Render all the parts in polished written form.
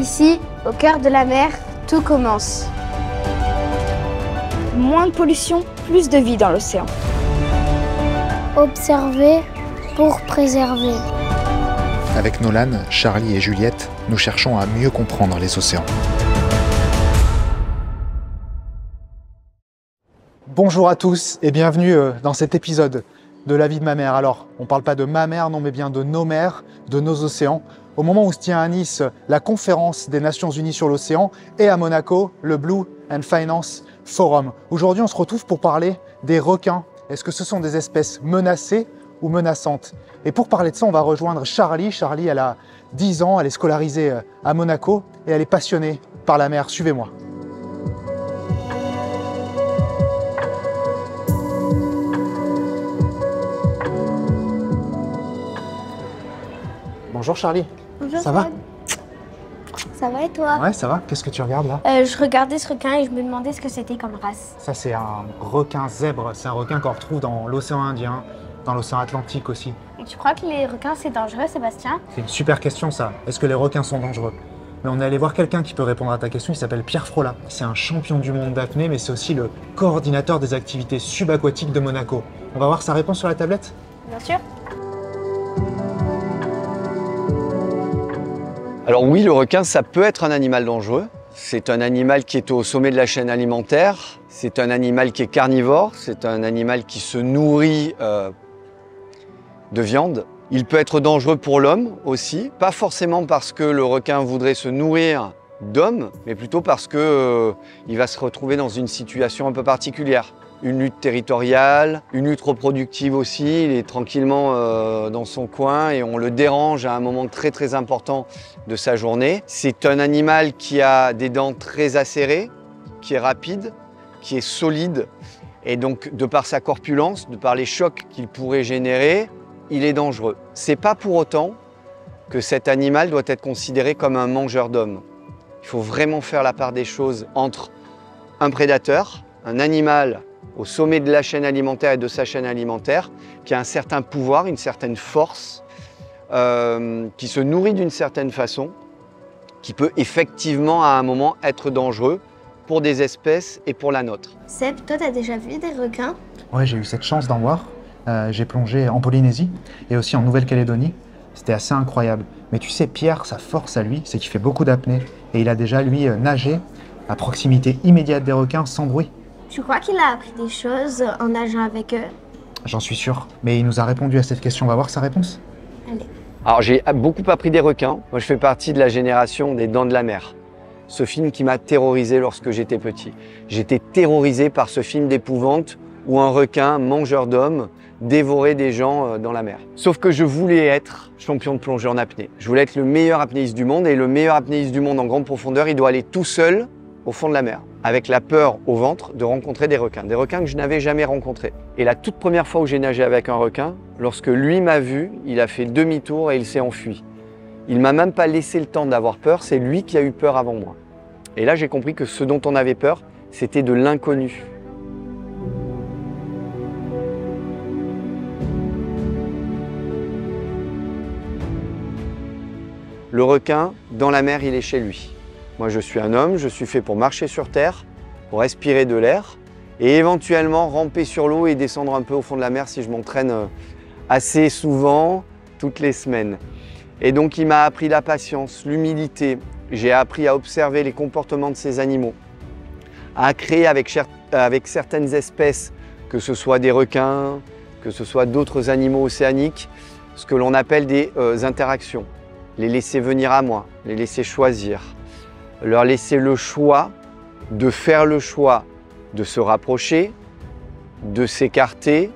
Ici, au cœur de la mer, tout commence. Moins de pollution, plus de vie dans l'océan. Observer pour préserver. Avec Nolan, Charlie et Juliette, nous cherchons à mieux comprendre les océans. Bonjour à tous et bienvenue dans cet épisode de La vie de ma mère. Alors, on ne parle pas de ma mère, non, mais bien de nos mers, de nos océans. Au moment où se tient à Nice la conférence des Nations Unies sur l'océan et à Monaco, le Blue and Finance Forum. Aujourd'hui, on se retrouve pour parler des requins. Est-ce que ce sont des espèces menacées ou menaçantes? Et pour parler de ça, on va rejoindre Charlie. Charlie, elle a 10 ans, elle est scolarisée à Monaco et elle est passionnée par la mer. Suivez-moi. Bonjour Charlie. Bonjour. Ça va? Ça va et toi? Ouais, ça va. Qu'est-ce que tu regardes là? Je regardais ce requin et je me demandais ce que c'était comme race. Ça, c'est un requin zèbre. C'est un requin qu'on retrouve dans l'océan Indien, dans l'océan Atlantique aussi. Et tu crois que les requins c'est dangereux, Sébastien? C'est une super question ça. Est-ce que les requins sont dangereux? Mais on est allé voir quelqu'un qui peut répondre à ta question. Il s'appelle Pierre Frolat. C'est un champion du monde d'apnée, mais c'est aussi le coordinateur des activités subaquatiques de Monaco. On va voir sa réponse sur la tablette? Bien sûr. Alors oui, le requin, ça peut être un animal dangereux. C'est un animal qui est au sommet de la chaîne alimentaire. C'est un animal qui est carnivore. C'est un animal qui se nourrit de viande. Il peut être dangereux pour l'homme aussi. Pas forcément parce que le requin voudrait se nourrir d'hommes, mais plutôt parce que il va se retrouver dans une situation un peu particulière. Une lutte territoriale, une lutte reproductive aussi. Il est tranquillement dans son coin et on le dérange à un moment très important de sa journée. C'est un animal qui a des dents très acérées, qui est rapide, qui est solide. Et donc, de par sa corpulence, de par les chocs qu'il pourrait générer, il est dangereux. C'est pas pour autant que cet animal doit être considéré comme un mangeur d'hommes. Il faut vraiment faire la part des choses entre un prédateur, un animal au sommet de la chaîne alimentaire et de sa chaîne alimentaire, qui a un certain pouvoir, une certaine force, qui se nourrit d'une certaine façon, qui peut effectivement à un moment être dangereux pour des espèces et pour la nôtre. Seb, toi t'as déjà vu des requins? Ouais, j'ai eu cette chance d'en voir. J'ai plongé en Polynésie et aussi en Nouvelle-Calédonie. C'était assez incroyable. Mais tu sais, Pierre, sa force à lui, c'est qu'il fait beaucoup d'apnée. Et il a déjà, lui, nagé à proximité immédiate des requins sans bruit. Tu crois qu'il a appris des choses en nageant avec eux? J'en suis sûr. Mais il nous a répondu à cette question. On va voir sa réponse? Allez. Alors j'ai beaucoup appris des requins. Moi je fais partie de la génération des Dents de la Mer. Ce film qui m'a terrorisé lorsque j'étais petit. J'étais terrorisé par ce film d'épouvante où un requin, mangeur d'hommes, dévorait des gens dans la mer. Sauf que je voulais être champion de plongée en apnée. Je voulais être le meilleur apnéiste du monde et le meilleur apnéiste du monde en grande profondeur, il doit aller tout seul au fond de la mer, avec la peur au ventre de rencontrer des requins que je n'avais jamais rencontrés. Et la toute première fois où j'ai nagé avec un requin, lorsque lui m'a vu, il a fait demi-tour et il s'est enfui. Il m'a même pas laissé le temps d'avoir peur, c'est lui qui a eu peur avant moi. Et là j'ai compris que ce dont on avait peur, c'était de l'inconnu. Le requin, dans la mer, il est chez lui. Moi, je suis un homme, je suis fait pour marcher sur terre, pour respirer de l'air et éventuellement ramper sur l'eau et descendre un peu au fond de la mer si je m'entraîne assez souvent, toutes les semaines. Et donc, il m'a appris la patience, l'humilité. J'ai appris à observer les comportements de ces animaux, à créer avec certaines espèces, que ce soit des requins, que ce soit d'autres animaux océaniques, ce que l'on appelle des interactions. Les laisser venir à moi, les laisser choisir, leur laisser le choix de faire le choix de se rapprocher, de s'écarter,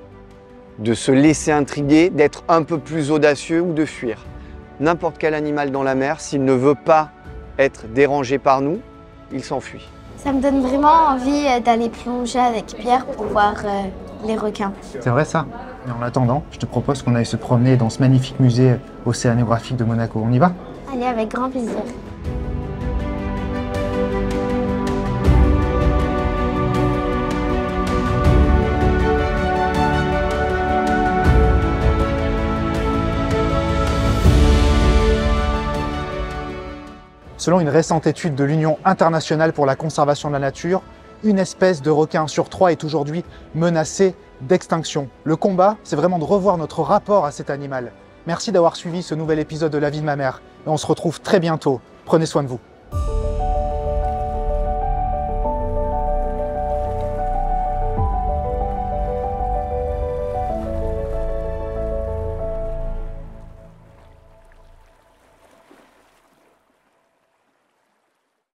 de se laisser intriguer, d'être un peu plus audacieux ou de fuir. N'importe quel animal dans la mer, s'il ne veut pas être dérangé par nous, il s'enfuit. Ça me donne vraiment envie d'aller plonger avec Pierre pour voir les requins. C'est vrai ça? Et en attendant, je te propose qu'on aille se promener dans ce magnifique musée océanographique de Monaco. On y va? Allez, avec grand plaisir. Selon une récente étude de l'Union internationale pour la conservation de la nature, une espèce de requin sur 3 est aujourd'hui menacée d'extinction. Le combat, c'est vraiment de revoir notre rapport à cet animal. Merci d'avoir suivi ce nouvel épisode de La vie de ma mère et on se retrouve très bientôt. Prenez soin de vous.